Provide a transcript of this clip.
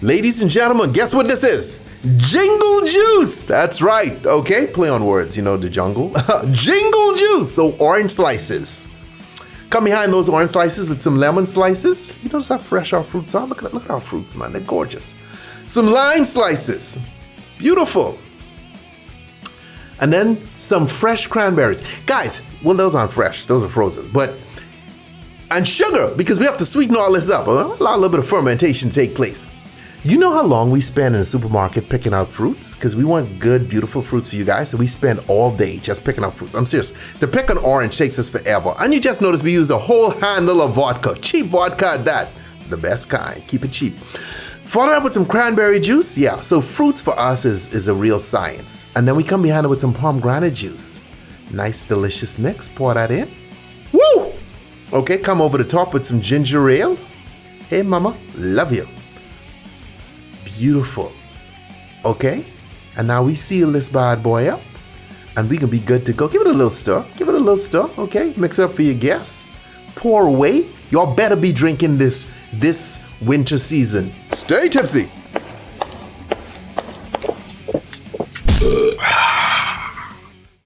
Ladies and gentlemen, guess what this is? Jingle Juice! That's right, okay? Play on words, you know, the jungle. Jingle Juice! So orange slices. Come behind those orange slices with some lemon slices. You notice how fresh our fruits are? Look at our fruits, man. They're gorgeous. Some lime slices. Beautiful. And then some fresh cranberries. Guys, well, those aren't fresh. Those are frozen. And sugar, because we have to sweeten all this up. Allow a little bit of fermentation to take place. You know how long we spend in the supermarket picking out fruits? Because we want good, beautiful fruits for you guys. So we spend all day just picking out fruits. I'm serious. To pick an orange takes us forever. And you just notice we use a whole handle of vodka. Cheap vodka at that. The best kind. Keep it cheap. Follow up with some cranberry juice. Yeah, so fruits for us is a real science. And then we come behind it with some pomegranate juice. Nice, delicious mix. Pour that in. Woo! Okay, come over the top with some ginger ale. Hey, mama, love you. Beautiful. Okay, and now we seal this bad boy up and we can be good to go. Give it a little stir. Give it a little stir. Okay, mix it up for your guests. Pour away. Y'all better be drinking this winter season. Stay tipsy.